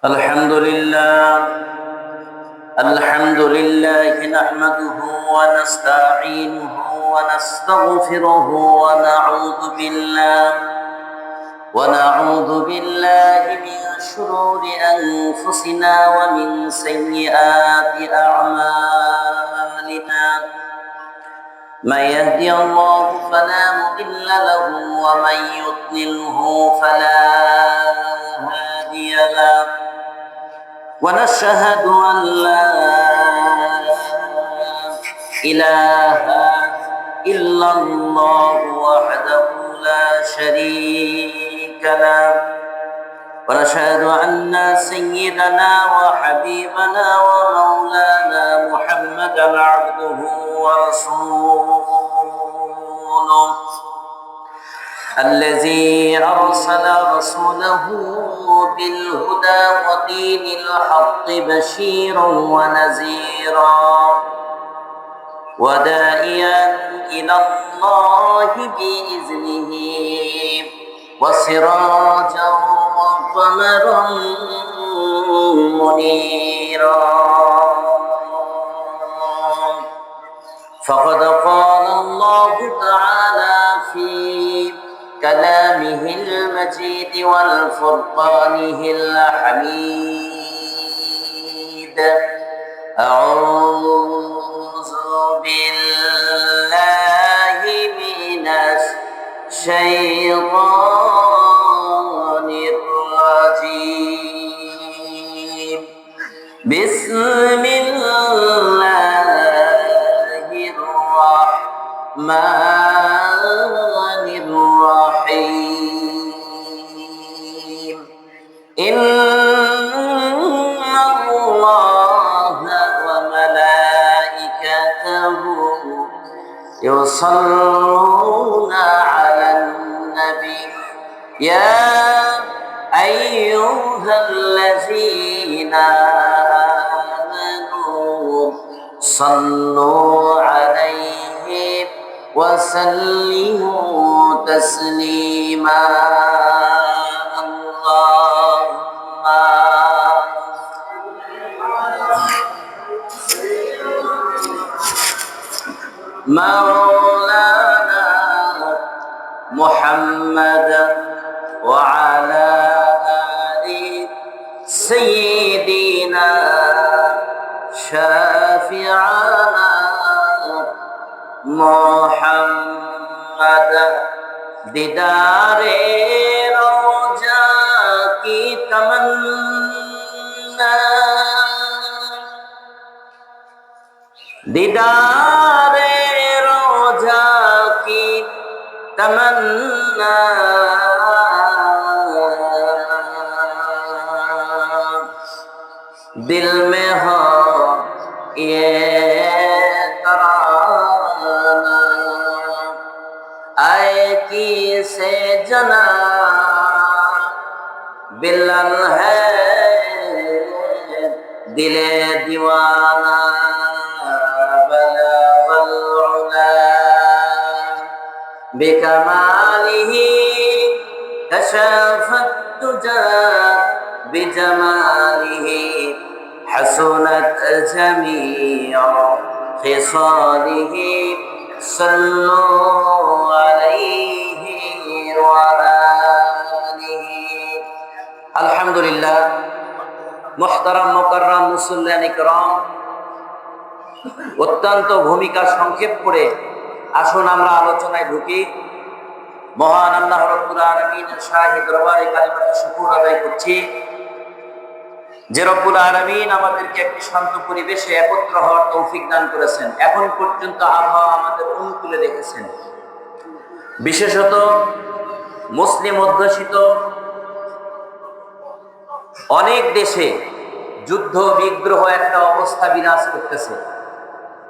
الحمد لله نحمده ونستعينه ونستغفره ونعوذ بالله من شرور أنفسنا ومن سيئات أعمالنا. من يهدي الله فلا مضل له ومن يضلله فلا هادي له. ونشهد أن لا إله إلا الله وحده لا شريك له. ونشهد أن سيدنا وحبيبنا ومولانا محمدا عبده ورسوله الذي أرسل رسوله بالهدى ودين الحق بشيرا ونذيرا وداعيا إلى الله بإذنه وسراجا وقمرا منيرا. فقد قال الله تعالى في كلامه المجيد والفرقانه الحميد: أعوذ بالله من الشيطان الرجيم. بسم الله الرحمن الرحيم. إن الله وملائكته يصلون على النبي يا أيها الذين آمنوا صلوا عليه وسلموا تسليما. اللهم مولانا محمد وعلى آل سيدنا شافعنا محمد दीदारे रोजा की तमन्ना, दीदारे रोजा की तमन्ना, दिल में हो ये से जना बिलन है दिले दीवाना बलगल उला बिकमालिही कशफत तुजा बिजमालिही हसनत जमीअ खिसालिही सल्लु अलैहि আলহামদুলিল্লাহ। মুহতারাম মুকাররাম মুসল্লিয়ান ইকরাম, অত্যন্ত ভূমিকা সংক্ষেপ করে আসুন আমরা আলোচনায় ঢুকি। মহান আল্লাহ রাব্বুল আলামিনের শাহী দরবারে কালিমাতুশ শুকর আদায় করছি যে রব্বুল আলামিন আমাদেরকে একটি শান্ত পরিবেশে একত্র হওয়ার তৌফিক দান করেছেন। এখন পর্যন্ত আবহাওয়া আমাদের অনুকূলে রেখেছেন। বিশেষত মুসলিম অধ্যুষিত অনেক দেশে যুদ্ধ বিগ্রহ একটা অবস্থা বিরাজ করতেছে,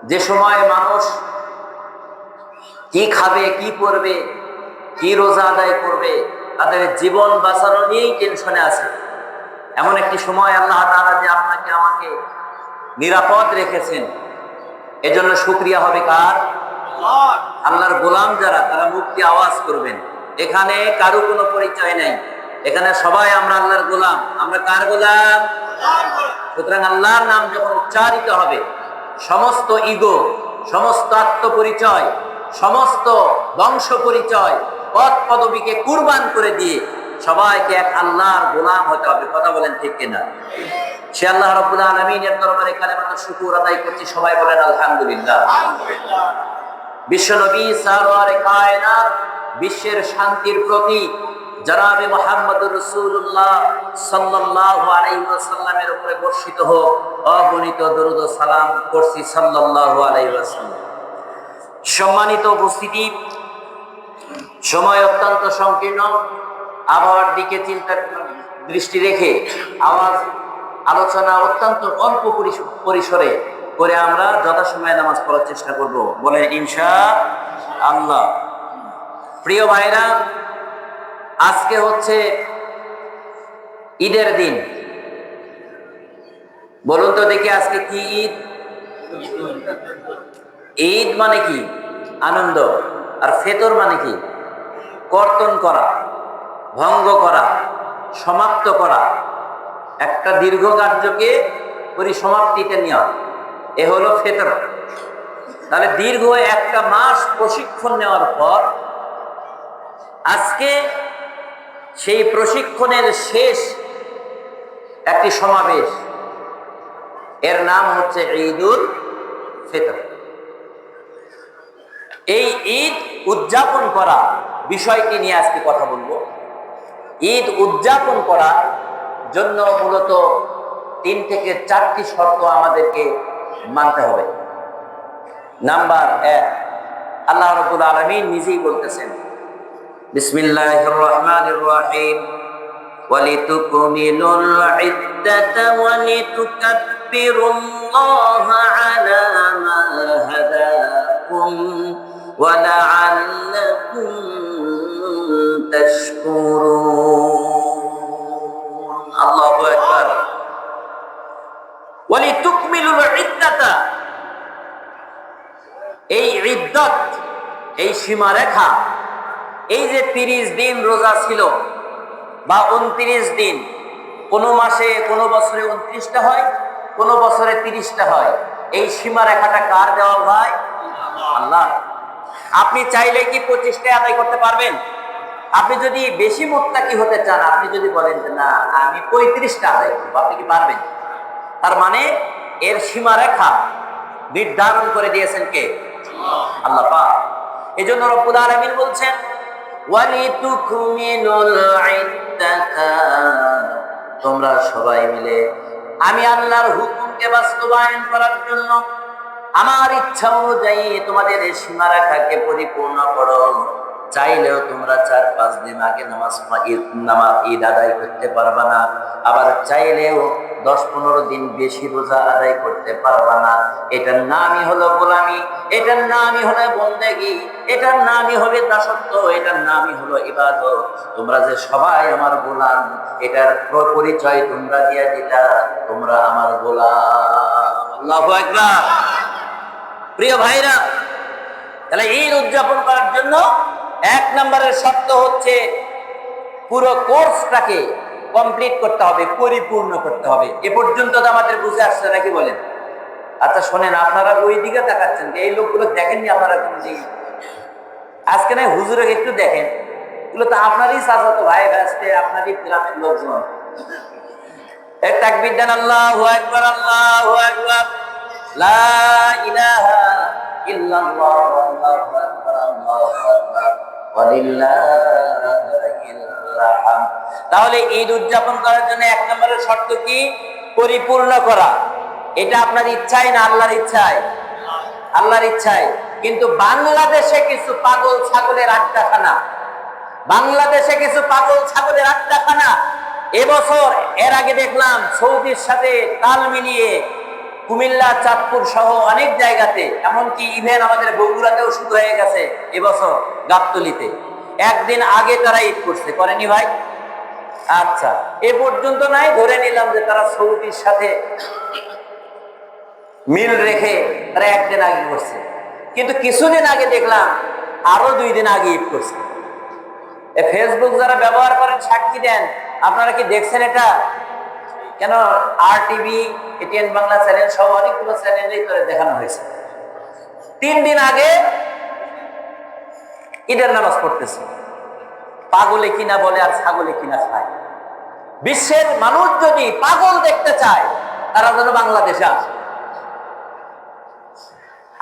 যে সময় মানুষ কি খাবে, কি পরবে, কি রোজা আদায় করবে, তাদের জীবন বাঁচানো নিয়েই টেনশনে আছে। এমন একটি সময় আল্লাহ তাআলা যে আপনাকে আমাকে নিরাপদ রেখেছেন, এজন্য শুকরিয়া হবে কার? আল্লাহর গোলাম যারা, তারা মুক্তি আওয়াজ করবেন। এখানে কারো কোনো পরিচয় নাই, এখানে সবাই আমরা আল্লাহর গোলাম। আমরা কার গোলাম? সুতরাং আল্লাহর নাম যখন উচ্চারিত হবে, সমস্ত ইগো, সমস্ত আত্মপরিচয়, সমস্ত বংশ পরিচয়, পদ পদবীকে কুরবান করে দিয়ে সবাইকে এক আল্লাহর গোলাম হতে হবে। কথা বলেন ঠিক কিনা? সে আল্লাহ রাব্বুল আলামিনের দরবারে কালেমাতুর শুকর আদায় করছি। সবাই বলেন আলহামদুলিল্লাহ। বিশ্বনবী সারওয়ারে কায়নাত, বিশ্বের শান্তির প্রতীক জনাবে মুহাম্মদুর রাসূলুল্লাহ সাল্লাল্লাহু আলাইহি ওয়াসাল্লামের উপরে বর্ষিত হোক অগণিত দরুদ ও সালাম করছি সাল্লাল্লাহু আলাইহি ওয়াসাল্লাম। সম্মানিত উপস্থিতি, সময় অত্যন্ত সংকীর্ণ। আবহাওয়ার দিকে চিন্তার দৃষ্টি রেখে আলোচনা অত্যন্ত অল্প পরিসরে করে আমরা যথাসময়ে নামাজ পড়ার চেষ্টা করব। বলেন ইনশাআল্লাহ। প্রিয় ভাইরা, আজকে হচ্ছে ঈদের দিন। বলুন তো দেখি আজকে কি ঈদ? ঈদ মানে কি? আনন্দ। আর ফেতর মানে কি? কর্তন করা, ভঙ্গ করা, সমাপ্ত করা, একটা দীর্ঘ কার্যকে পরিসমাপ্তিতে নেওয়া, এ হলো ফেতর। তাহলে দীর্ঘ একটা মাস প্রশিক্ষণ নেওয়ার পর আজকে সেই প্রশিক্ষণের শেষ একটি সমাবেশ, এর নাম হচ্ছে ঈদুল ফিতর। এই ঈদ উদযাপন করা বিষয়টি নিয়ে আজকে কথা বলবো। ঈদ উদযাপন করার জন্য মূলত 3 থেকে 4টি শর্ত আমাদেরকে মানতে হবে। নাম্বার 1, আল্লাহ রাব্বুল আলামিন নিজেই বলতেছেন, বিসমিল্লাহির রহমানির রহিম, ওয়ালিতুকমিলুল ইদ্দাতা ওয়ালিতুকাব্বিরুল্লাহা আলা মা হাদাকুম ওয়া লাআল্লাকুম তাশকুরুন। আল্লাহু আকবার। ওয়ালিতুকমিলুল ইদ্দাতা, এই ইদ্দত, এই সীমারেখা, এই যে 30 দিন রোজা ছিল বা 29 দিন, কোন মাসে কোন বছরে 29টা হয়, কোন বছরে 30টা হয়, এই সীমারেখাটা কার দেওয়া ভাই? আল্লাহ। আপনি চাইলে কি 25টায় আদায় করতে পারবেন? আপনি যদি বেশি মুত্তাকি হতে চান, আপনি যদি বলেন যে না আমি 35টা আদায় করবো, আপনি কি পারবেন? তার মানে এর সীমারেখা নির্ধারণ করে দিয়েছেন কে? আল্লাহ পাক। এজন্য রব্বুল আলামিন বলছেন, ওয়ালিতুকমিলুল ইদ্দাতা, তোমরা সবাই মিলে আমি আল্লাহর হুকুমকে বাস্তবায়ন করার জন্য আমার ইচ্ছা অনুযায়ী তোমাদের এই সীমারেখাকে পরিপূর্ণ করো। চাইলেও তোমরা 4-5 দিন আগে ঈদ আদায় করতে পারবা না, আবার চাইলেও 10-15 দিন বেশি রোজা আদায় করতে পারবা না। এটার নামই হলো গোলামি, এটার নামই হলো বন্দেগী, এটার নামই হবে দাসত্ব, এটার নামই হলো ইবাদত। তোমরা যে সবাই আমার গোলাম, এটার পরিচয় তোমরা দিয়ে দিলা, তোমরা আমার গোলাম। আল্লাহু আকবার। প্রিয় ভাইরা, তাহলে ঈদ উদযাপন করার জন্য 1 নম্বরের শর্ত হচ্ছে পুরো কোর্সটাকে কমপ্লিট করতে হবে, পরিপূর্ণ করতে হবে। এ পর্যন্ত তো আমাদের বুঝে আসছে নাকি বলেন? আচ্ছা শোনেন, আপনারা ওই দিকে তাকাচ্ছেন, এই লোকগুলো দেখেননি আপনারা কোন দিকে? আজকে না হুজুরে একটু দেখেন, এগুলো তো আপনারই চাচাতো ভাই আসছে, আপনারই গ্রামের লোকজন। এক তাকবীর দেন, আল্লাহু আকবার, আল্লাহু আকবার, লা ইলাহা ইল্লাল্লাহ, আল্লাহু আকবার, আল্লাহু আকবার, ওয়ালিল্লাহিল হামদ। তাহলে ঈদ উদযাপন করার জন্য 1 নম্বরের শর্ত কি? পরিপূর্ণ করা। এটা আপনার ইচ্ছায় না আল্লাহর ইচ্ছায়? আল্লাহর ইচ্ছায়। কিন্তু বাংলাদেশে কিছু পাগল ছাগলের আড্ডাখানা, বাংলাদেশে কিছু পাগল ছাগলের আড্ডাখানা এবছর, এর আগে দেখলাম সৌদির সাথে তাল মিলিয়ে কুমিল্লা, চাঁদপুর সহ অনেক জায়গাতে, এমনকি ইভেন আমাদের বগুড়াতেও শুরু হয়ে গেছে এবছর গাবতলীতে। একদিন আগে তারা ঈদ করছে, করেনি ভাই? আচ্ছা, এ পর্যন্ত নাই, ধরে নিলাম যে তারা সৌদির সাথে মিল রেখে তারা একদিন আগে করছে। কিন্তু কিছুদিন আগে দেখলাম আরো 2 দিন আগে ঈদ করছে। ফেসবুক যারা ব্যবহার করেন সাক্ষী দেন, আপনারা কি দেখছেন এটা? কেন আর টিভি, এটিএন বাংলা চ্যানেল সব অনেকগুলো চ্যানেলেই করে দেখানো হয়েছে। 3 দিন আগে ঈদের নামাজ পড়তেছে, পাগলে কিনা বলে আর ছাগলে কিনা খায়। বিশ্বের মানুষ যদি পাগল দেখতে চায় তারা যেন বাংলাদেশে আসে।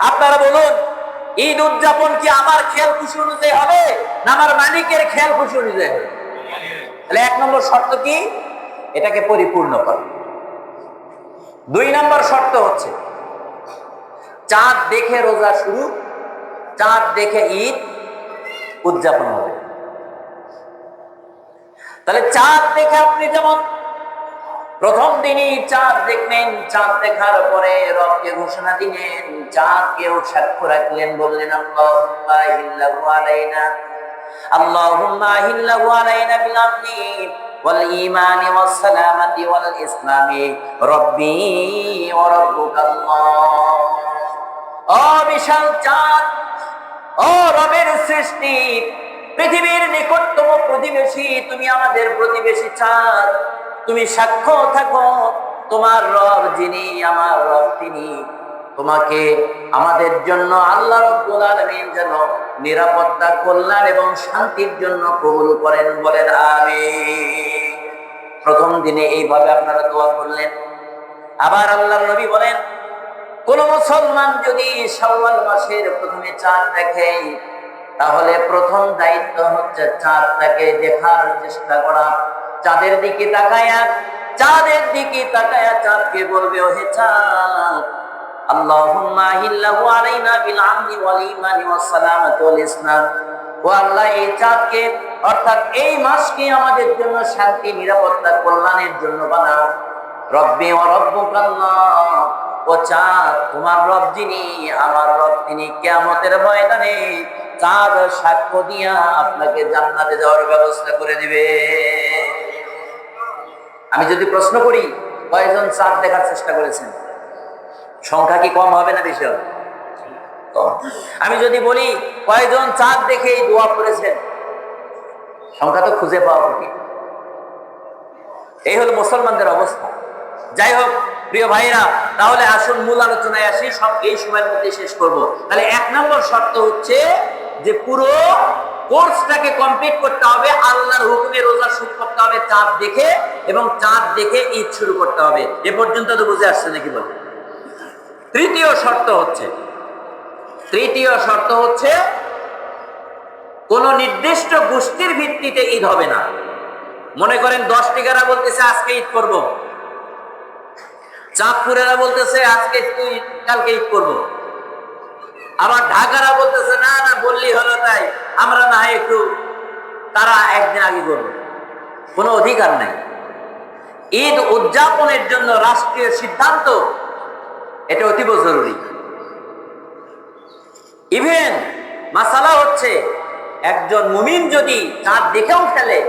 আপনারা বলুন, ঈদ উদযাপন কি আমার খেয়াল খুশি অনুযায়ী হবে না আমার মালিকের খেয়াল খুশি অনুযায়ী হবে? তাহলে 1 নম্বর শর্ত কি? এটাকে পরিপূর্ণ করা। 2 নম্বর শর্ত হচ্ছে চাঁদ দেখে রোজা শুরু, চাঁদ দেখে ঈদ উদযাপন হবে। তাহলে চাঁদ দেখে আপনি যেমন প্রথম দিনই চাঁদ দেখলেন, চাঁদ দেখার পরে রবকে ঘোষণা দিলেন, চাঁদকেও সাক্ষ্য রাখলেন, বললেন আল্লাহুম্মা আহিল্লাহু আলাইনা, আল্লাহুম্মা আহিল্লাহু আলাইনা বিল আমনি ওয়াল ঈমানি ওয়াস সালামাতি ওয়াল ইসলামি রব্বি ওয়া রাব্বুকাল্লাহ। ও বিশাল চাঁদ, ও রবের সৃষ্টি, পৃথিবীর নিকটতম প্রতিবেশী, তুমি আমাদের প্রতিবেশী চাঁদ, তুমি সাক্ষ্য থাকো তোমার রব যিনি আমার রব তিনি তোমাকে আমাদের জন্য আল্লাহ রাব্বুল আলামিন যেন নিরাপত্তা, কল্যাণ এবং শান্তির জন্য কবুল করেন, বলেন আমিন। প্রথম দিনে এইভাবে আপনারা দোয়া করলেন। আবার আল্লাহর নবী বলেন, কোন মুসলমান যদি শাওয়াল মাসের প্রথমে চাঁদ দেখে তাহলে প্রথম দায়িত্ব হচ্ছে চাঁদটাকে দেখার চেষ্টা করা। চাঁদের দিকে তাকায়া চাঁদকে বলবে, ওহে চাঁদ, আল্লাহুম্মা আহিল্লাহু আলাইনা বিল আমনি ওয়াল ঈমানি ওয়াস সালামাতি ওয়াল ইসলাম। ও আল্লাহ, এই চাঁদকে অর্থাৎ এই মাসকে আমাদের জন্য শান্তি, নিরাপত্তা, কল্যাণের জন্য বানাও। রব্বি ওয়া রাব্বুকাল্লাহ, ও চাঁদ তোমার রব যিনি আমার রব তিনি কিয়ামতের ময়দানে চাঁদ সাক্ষ্য দিয়া আপনাকে জান্নাতে যাওয়ার ব্যবস্থা করে দিবে। আমি যদি প্রশ্ন করি কয়জন চাঁদ দেখার চেষ্টা করেছেন, সংখ্যা কি কম হবে না বেশি হবে? আমি যদি বলি কয়জন চাঁদ দেখে দোয়া করেছেন, সংখ্যা তো খুঁজে পাওয়া কঠিন। এই হলো মুসলমানদের অবস্থা। যাই হোক প্রিয় ভাইরা, তাহলে আসুন মূল আলোচনায় আসি, সব এই সময়ের মধ্যে শেষ করব। তাহলে 1 নম্বর শর্ত হচ্ছে যে পুরো কোর্সটাকে কমপ্লিট করতে হবে, আল্লাহর হুকুমে রোজা শুরু করতে হবে চাঁদ দেখে, এবং চাঁদ দেখে ঈদ শুরু করতে হবে। এ পর্যন্ত তো বুঝে আসছে নাকি বলে? তৃতীয় শর্ত হচ্ছে কোন নির্দিষ্ট গোষ্ঠীর ভিত্তিতে ঈদ হবে না। মনে করেন 10 টিকারা বলতেছে আজকে ঈদ করব, চাঁদপুরেরা বলতেছে আজকে কালকে ঈদ করব, আবার ঢাকারা বলতেছে না না বললেই হলো তাই আমরা না একটু তারা একদিন আগে করব। কোনো অধিকার নাই। ঈদ উদযাপনের জন্য রাষ্ট্রীয় সিদ্ধান্ত, এটা অতীব জরুরি। ইভেন মাসালা হচ্ছে একজন মুমিন যদি চাঁদ দেখেও ফেলে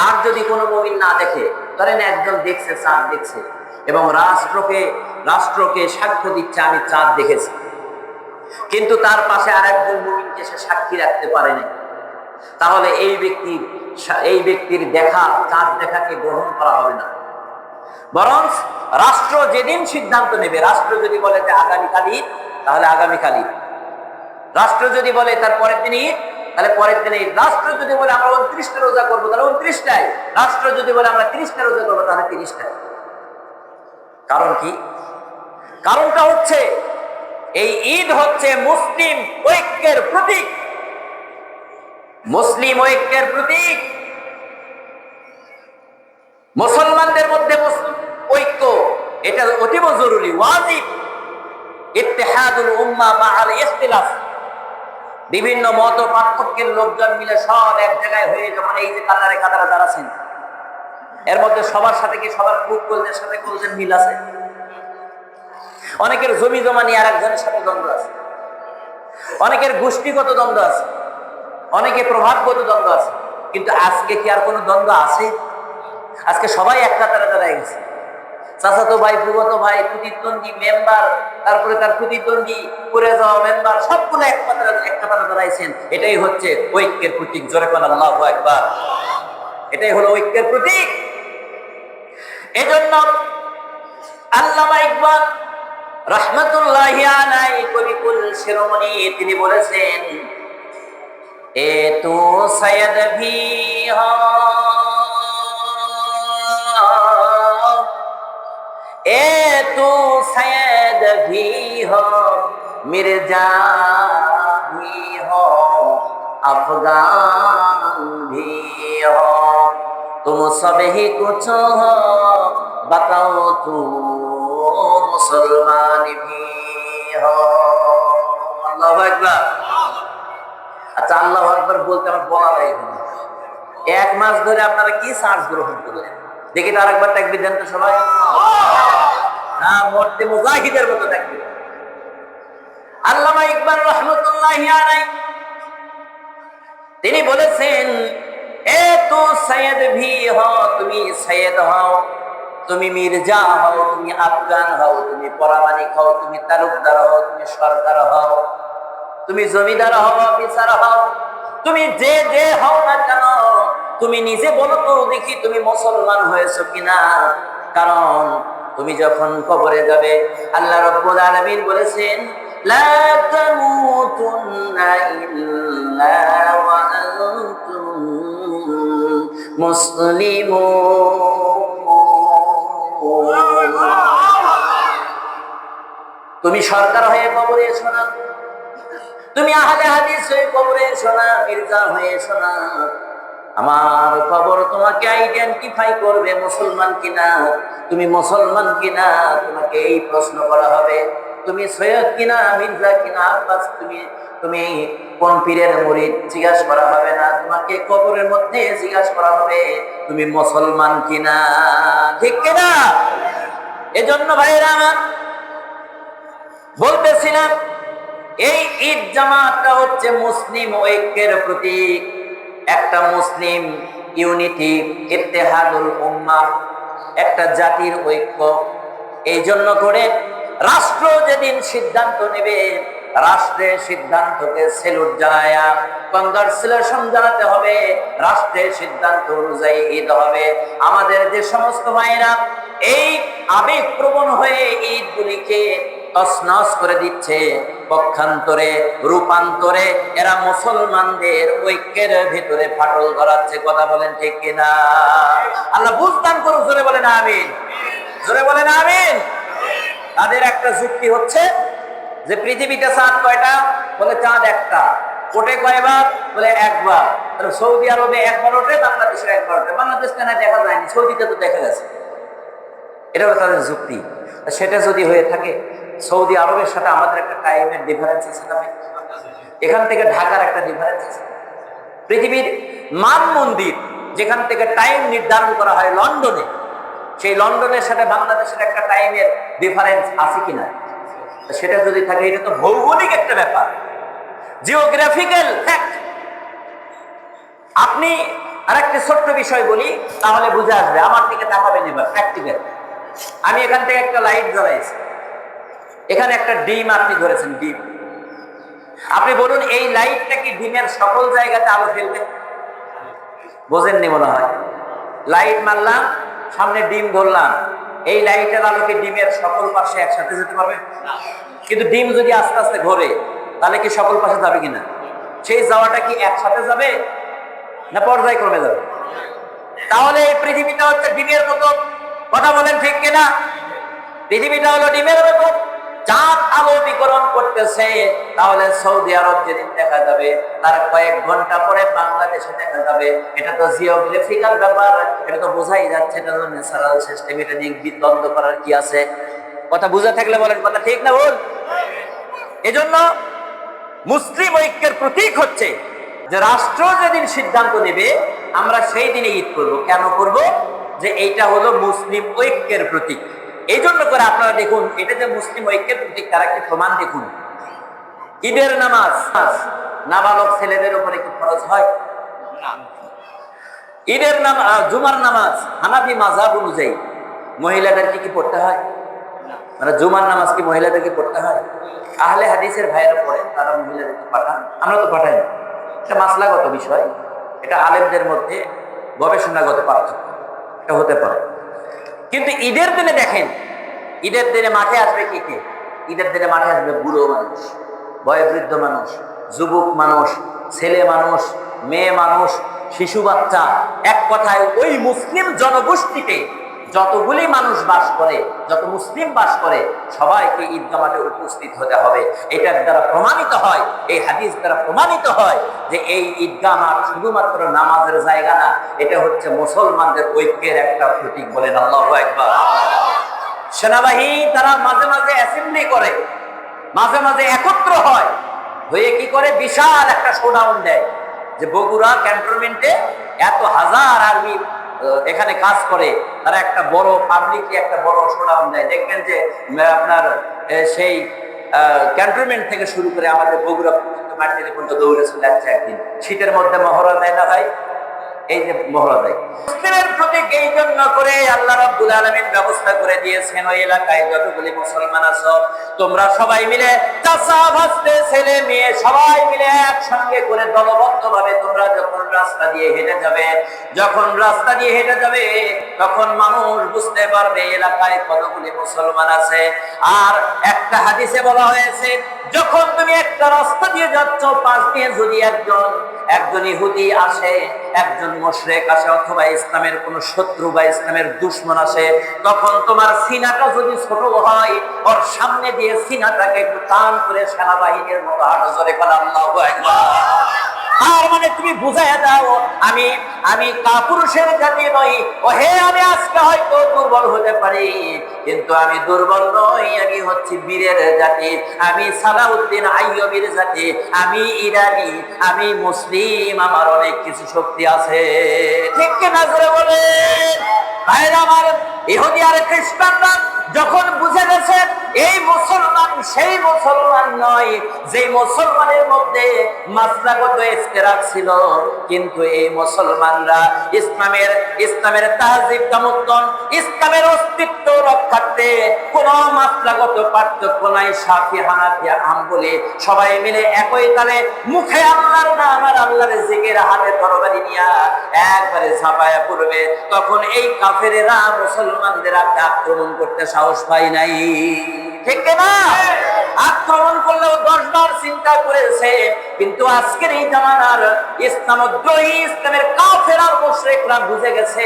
আর যদি কোনো মুমিন না দেখে, ধরেন একজন দেখছে, চাঁদ দেখছে এবং রাষ্ট্রকে সাক্ষ্য দিচ্ছে আমি চাঁদ দেখেছি, কিন্তু তার পাশে আরেকজন মুমিনকে সে সাক্ষী রাখতে পারেনি, তাহলে এই ব্যক্তির দেখা, চাঁদ দেখাকে গ্রহণ করা হবে না। বরং রাষ্ট্র যেদিন সিদ্ধান্ত নেবে, রাষ্ট্র যদি বলে যে আগামীকাল ঈদ, তাহলে আগামীকাল ঈদ। রাষ্ট্র যদি বলে তার পরের দিন ঈদ, তাহলে পরের দিনে ঈদ। রাষ্ট্র যদি বলে আমরা 29টা রোজা করবো, তাহলে 29টায়। রাষ্ট্র যদি বলে আমরা 30টা রোজা করবো, তাহলে 30টায়। কারণ কি? কারণটা হচ্ছে এই ঈদ হচ্ছে মুসলিম ঐক্যের প্রতীক। মুসলিম ঐক্যের প্রতীক। মুসলমানদের মধ্যে মুসলিম ঐক্য, এটা অতীব জরুরি, ওয়াজিব। ইত্তেহাদুল উম্মাহ মাআল ইখতিলাফ, বিভিন্ন মত পার্থক্যের লোকজন মিলে সব এক জায়গায় হয়ে যখন এই যে কাতারে দাঁড়াচ্ছেন, এর মধ্যে সবার সাথে কি সবার কলজের সাথে কলজের মিল আছে? অনেকের জমি জমা নিয়ে আরেকজনের সাথে দ্বন্দ্ব আছে, অনেকের গোষ্ঠীগত দ্বন্দ্ব আছে, অনেকে প্রভাবগত দ্বন্দ্ব আছে। কিন্তু আজকে কি আর কোনো দ্বন্দ্ব আছে? আজকে সবাই এক কাতারে দাঁড়ায় গেছে। চাচাতো ভাই, ফুফাতো ভাই, প্রতিদ্বন্দ্বী মেম্বার, তারপরে তার প্রতিদ্বন্দ্বী করে যাওয়া মেম্বার, সবগুলো এক কাতারে দাঁড়াইছেন। এটাই হচ্ছে ঐক্যের প্রতীক। জোরে বলেন আল্লাহু আকবার। এটাই হলো ঐক্যের প্রতীক। এজন্য আল্লামা ইকবাল রাহমাতুল্লাহি আলাইহি কবিকুল শিরোমণি তিনি বলেছেন, এ তো সৈয়দ ভি হো, এ তো সৈয়দ ভি হো, মির্জা ভি হো, अफगान भी हो, तुम सब ही कुछ हो, बताओ तू मुसलमान भी हो। আল্লাহু আকবার। আচ্ছা, আল্লাহু আকবার বলতে আমার বলা লাগে না। এক মাস ধরে আপনারা কি সার্চ গ্রহণ করলেন? দেখি তো আরেকবার তাকবীর দেন তো সবাই। না, মরতে মুজাহিদের মতো তাকবীর। আল্লামা ইকবাল রাহমাতুল্লাহি আলাইহি তিনি বলেছেন, এ তো সৈয়দ ভি হও, তুমি সৈয়দ হও, তুমি মির্জা হও, তুমি আফগান হও, তুমি পরামানিক হও, তুমি তালুকদার হও, তুমি সরকার হও, তুমি জমিদার হও, অফিসার হও, তুমি যে যে হও না কেন, তুমি নিজে বলো তো দেখি তুমি মুসলমান হয়েছো কিনা। কারণ তুমি যখন কবরে যাবে, আল্লাহ রাব্বুল আলামিন বলেছেন, লা তামুতুন্না ইল্লা ওয়া আনতুম মুসলিমুন। তুমি সরকার হয়ে কবরে এসো না, তুমি আহলে হাদিস হয়ে কবরে এসো না, মির্জা হয়ে এসো না। আমার কবর তোমাকে আইডেন্টিফাই করবে মুসলমান কিনা। তুমি মুসলমান কিনা তোমাকে এই প্রশ্ন করা হবে। তুমি সৈয়দ কিনা, মির্জা কিনা, আব্বাস, তুমি কোন পীরের মুরিদ জিজ্ঞাসা করা হবে না, তোমাকে কবরের মধ্যে জিজ্ঞাসা করা হবে তুমি মুসলমান কিনা। ঠিক কিনা? এজন্য ভাইরা আমার বলতেছিলাম, এই ঈদ জামাতটা হচ্ছে মুসলিম ঐক্যের প্রতীক, একটা মুসলিম ইউনিটি, ইত্তেহাদুল উম্মাহ, একটা জাতির ঐক্য। এই জন্য করে রাষ্ট্র যেদিন সিদ্ধান্ত নেবে, রাষ্ট্রের সিদ্ধান্তকে সেলুট জানায়া কংগ্রাচুলেশন জানাতে হবে। রাষ্ট্রের সিদ্ধান্ত অনুযায়ী ঈদ হবে। আমাদের যে সমস্ত ভাইরা এই আবেগপ্রবণ হয়ে ঈদগুলিকে তছনছ করে দিচ্ছে, পক্ষান্তরে রূপান্তরে এরা মুসলমানদের ঐক্যের ভিতরে ফাটল ধরাচ্ছে। কথা বলেন ঠিক কিনা? আল্লাহ বুঝদান করুন। জোরে বলেন আমিন। জোরে বলেন আমিন। তাদের একটা যুক্তি হচ্ছে যে পৃথিবীতে চাঁদ কয়টা? বলে চাঁদ একটা। ওঠে কয়বার? বলে একবার। তাহলে সৌদি আরবে একবার ওঠে, বাংলাদেশে একবার ওঠে। বাংলাদেশে না দেখা যায়নি, সৌদিতে তো দেখা গেছে। এটা হলো তাদের যুক্তি। সেটা যদি হয়ে থাকে, সৌদি আরবের সাথে আমাদের একটা টাইমের ডিফারেন্স আছে না? এখান থেকে ঢাকার একটা ডিফারেন্স আছে। পৃথিবীর মান মন্দির যেখান থেকে টাইম নির্ধারণ করা হয় লন্ডনে, সেই লন্ডনের সাথে বাংলাদেশের একটা টাইমের ডিফারেন্স আছে কিনা? সেটা যদি থাকে, এটা তো ভৌগোলিক একটা ব্যাপার, জিওগ্রাফিক্যাল ফ্যাক্ট। আপনি আরেকটা ছোট্ট বিষয় বলি, তাহলে বুঝে আসবে। আমার দিকে তাকাবেন এবার, প্র্যাকটিক্যাল। আমি এখান থেকে একটা লাইট জ্বালাইছি, এখানে একটা ডিম আপনি ধরেছেন, ডিম। আপনি বলুন, এই লাইটটা কি ডিমের সকল জায়গাতে আলো ফেলবে? বোঝেননি মনে হয়। লাইট মারলাম, সামনে ডিম ধরলাম, এই লাইটের আলো কি ডিমের সকল পাশে একসাথে যেতে পারবে? কিন্তু ডিম যদি আস্তে আস্তে ঘোরে, তাহলে কি সকল পাশে যাবে কিনা? সেই যাওয়াটা কি একসাথে যাবে না পর্যায়ক্রমে যাবে? তাহলে এই পৃথিবীটা হচ্ছে ডিমের মতো। কথা বলেন ঠিক কিনা? পৃথিবীটা হলো ডিমের মতো। চাঁদ আলো বিকরণ করতেছে, তাহলে সৌদি আরব যেদিন দেখা যাবে, তার কয়েক ঘন্টা পরে বাংলাদেশে দেখা যাবে। এটা তো জিওগ্রাফিক্যাল ব্যাপার, এটা তো বোঝাই যাচ্ছে। এটা তো ন্যাচারাল সিস্টেম, এটা নিয়ে দ্বন্দ্ব করার কি আছে? কথা বুঝে থাকলে বলেন, কথা ঠিক না ভুল? এজন্য মুসলিম ঐক্যের প্রতীক হচ্ছে যে রাষ্ট্র যেদিন সিদ্ধান্ত নেবে, আমরা সেই দিনে ঈদ করব। কেন করব? যে এইটা হলো মুসলিম ঐক্যের প্রতীক। এই জন্য করে আপনারা দেখুন, এটা যে মুসলিম ঐক্যের প্রতীক, তার একটি প্রমাণ দেখুন। ঈদের নামাজ নাবালক ছেলেদের উপরে কি ফরজ হয়? ঈদের নামাজ, জুমার নামাজ হানাফি মাযহাব অনুযায়ী মহিলাদেরকে কি পড়তে হয়? মানে জুমার নামাজ কি মহিলাদেরকে পড়তে হয়? আহলে হাদিসের ভাইয়েরা পড়েন, তারা মহিলাদেরকে পাঠান, আমরা তো পাঠাই না। এটা মাসলাগত বিষয়, এটা আলেমদের মধ্যে গবেষণাগত পার্থক্য, এটা হতে পারে। কিন্তু ঈদের দিনে দেখেন, ঈদের দিনে মাঠে আসবে কে কে? ঈদের দিনে মাঠে আসবে বুড়ো মানুষ, বয়োবৃদ্ধ মানুষ, যুবক মানুষ, ছেলে মানুষ, মেয়ে মানুষ, শিশু বাচ্চা। এক কথায় ওই মুসলিম জনগোষ্ঠীতে যতগুলি মানুষ বাস করে, যত মুসলিম বাস করে, সবাইকে ঈদগাহ মাঠে উপস্থিত হতে হবে। এটার দ্বারা প্রমাণিত হয়, এই হাদিস দ্বারা প্রমাণিত হয় যে এই ঈদগাহ মাঠ শুধুমাত্র নামাজের জায়গা না, এটা হচ্ছে মুসলমানদের ঐক্যের একটা প্রতীক। বলেন আল্লাহু আকবার। সেনাবাহিনী তারা মাঝে মাঝে অ্যাসেম্বলি করে, মাঝে মাঝে একত্র হয়, হয়ে কি করে বিশাল একটা শোডাউন দেয়, যে বগুড়া ক্যান্টনমেন্টে এত হাজার আর্মি এখানে কাজ করে, তারা একটা বড় পাবলিকলি একটা বড় শোডাউন দেয়। দেখবেন যে আপনার সেই ক্যান্টনমেন্ট থেকে শুরু করে আমাদের বগুড়া পর্যন্ত মাটিতে পর্যন্ত দৌড়ে চলে যাচ্ছে। একদিন শীতের মধ্যে মহড়া দেয় না ভাই, এই যে মহড়া দেয় মুসলিমের প্রতীক, এই জন্য করে আল্লাহ রাব্বুল আলামিন ব্যবস্থা করে দিয়েছেন ওই এলাকায় যতগুলি মুসলমান আছো তোমরা সবাই মিলে, চাচা ভাস্তে ছেলে মেয়ে সবাই মিলে একসঙ্গে করে দলবদ্ধ ভাবে তোমরা যখন রাস্তা দিয়ে হেঁটে যাবে, যখন রাস্তা দিয়ে হেঁটে যাবে তখন মানুষ বুঝতে পারবে এলাকায় কতগুলি মুসলমান আছে। আর একটা হাদিসে বলা হয়েছে, যখন তুমি একটা রাস্তা দিয়ে যাচ্ছ, পাশ দিয়ে যদি একজন ইহুদি আসে, একজন মুশরিক আসে, অথবা ইসলামের কোন শত্রু বা ইসলামের দুশমন আসে, তখন তোমার সিনাটা যদি ছোট হয়, ওর সামনে দিয়ে সিনাটাকে একটু টান করে সেনাবাহিনীর মতো হাঁটো, জোরে বলো আল্লাহু আকবার। আর মানে তুমি বুঝাইয়া দাও, আমি কাপুরুষের জাতি নই, ও হে আমি আজকে হয়তো দুর্বল হতে পারি, কিন্তু আমি দুর্বল নই, আমি হচ্ছি বীরের জাতি, আমি সালাউদ্দিন আইয়ুবীর জাতি, আমি ইরানি, আমি মুসলিম, আমার অনেক কিছু শক্তি আছে। ঠিক কিনা জোরে বলেন ভাইরা আমার। ইহুদি আর খ্রিস্টানরা যখন বুঝে গেছে এই মুসলমান সেই মুসলমান নয়, যে মুসলমানের মধ্যে মাসলাগত ইখতিলাফ ছিল, কিন্তু এই মুসলমানরা ইসলামের তাহজিব তামাদ্দুন, ইসলামের অস্তিত্ব রক্ষার্থে কোন মাসলাগত পার্থক্য নাই, শাফি হানাফি হাম্বলি সবাই মিলে একই তালে মুখে আল্লাহর নাম আর আল্লাহর জিকির, হাতে তরবারি নিয়া একবারে ঝাঁপায়া পড়বে, তখন এই কাফেরেরা মুসলমানদের আক্রমণ করতে সাহস পায় নাই। ঠিক না? আক্রমণ করলেও 10 বার চিন্তা করেছে, কিন্তু আজকের এই জামানার ইসলামদ্রোহী, ইসলামের কাফের আর মুশরিকরা বুঝে গেছে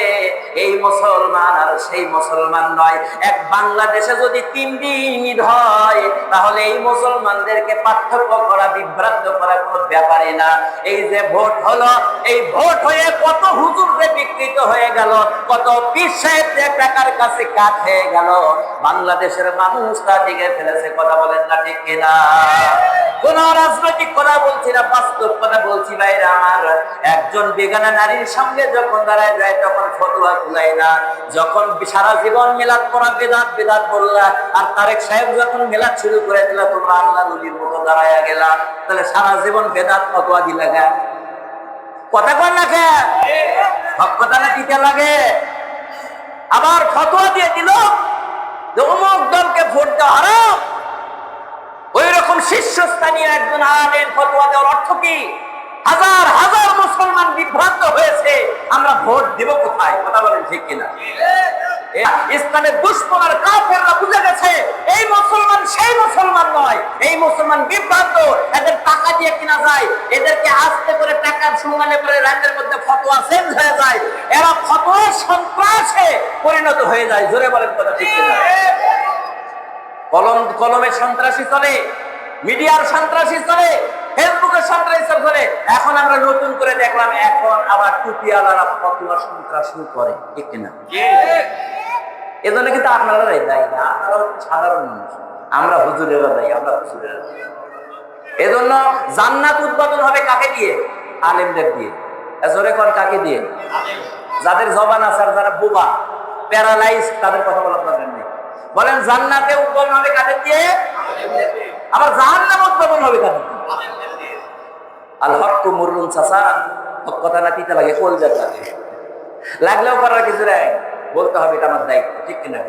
এই মুসলমান আর সেই মুসলমান নয়। এক বাংলাদেশে যদি 3 দিন ঈদ হয়, তাহলে এই মুসলমানদেরকে পার্থক্য করা, বিভ্রান্ত করা কোনো ব্যাপারই না। এই যে ভোট হলো, এই ভোট হয়ে কত হুজুর যে বিকৃত হয়ে গেল, কত পীর সাহেব যে টাকার কাছে কাঠ হয়ে গেল, বাংলাদেশের মানুষ তা দিকে ফেলেছে। কথা বলেন না ঠিক কিনা? কোন রাজনৈতিক কথা বলছি না, বাস্তব কথা বলছি ভাইরা আমার। একজন বেগানা নারীর সঙ্গে যখন দাঁড়ায় যায় তখন ফতোয়া কুলায় না। যখন সারা জীবন মিলাদ পড়া বেদাত বেদাত বললা, আর তারেক সাহেব যখন মিলাদ শুরু করে দিলা, তোমরা আল্লাহ নবীর মতো দাঁড়ায়া গেলা, তাহলে সারা জীবন বেদাত ফতোয়া দিলা গা। কথা কর না কে? হক কথা না দিতে লাগে। আবার ফতোয়া দিয়ে দিল যে অমুক দলকে ভোট দেওয়া হারাম। ওই রকম শীর্ষস্থানীয় একজন আলেম ফতোয়া দেওয়ার অর্থ কি? হাজার হাজার মুসলমান বিভ্রান্ত হয়েছে, আমরা ভোট দেব কোথায়? কথা বলেন ঠিক কিনা? ইসলামের দুশমন আর কাফেররা বুঝে গেছে এই মুসলমান সেই মুসলমান নয়, এই মুসলমান বিভ্রান্ত। এদের টাকা দিয়ে কিনা যায়, এদেরকে আস্তে করে টাকা সুমানে করে রাতের মধ্যে ফতোয়া চেঞ্জ হয়ে যায়, এরা ফতোয়া সন্ত্রাসে পরিণত হয়ে যায়। জোরে বলেন কথা ঠিক কিনা? কলমের সন্ত্রাসী চলে, মিডিয়ার সন্ত্রাসী চলে, ফেসবুকের সন্ত্রাসী চলে। এখন আমরা নতুন করে দেখলাম এখন আবার টুপিওয়ালারা ফতোয়া সন্ত্রাসী করে। ঠিক কিনা? এজন্য কিন্তু আপনারাই দায়ী না, আপনারা সাধারণ মানুষ, আমরা হুজুরেরা দায়ী, আমরা হুজুরেরা। এজন্য জান্নাত উদ্বোধন হবে কাকে দিয়ে? আলেমদের দিয়ে। জোরে কোন কাকে দিয়ে? যাদের জবান আছে আর যারা বোবা প্যারালাইজ, তাদের কথা বলার দরকার নেই। বলেন জান্নাতে উদ্বোধন হবে কাদের দিয়ে? আবার জাহান্নাম উদ্বোধন হবে কাদের দিয়ে? আল হক মুররুন চাচা, হক কথা না তিতা লাগে, কলজাত লাগে, লাগলেও করার কিছু নাই। বলতে হবে, এটা আমার দায়িত্ব, ঠিক কিনা?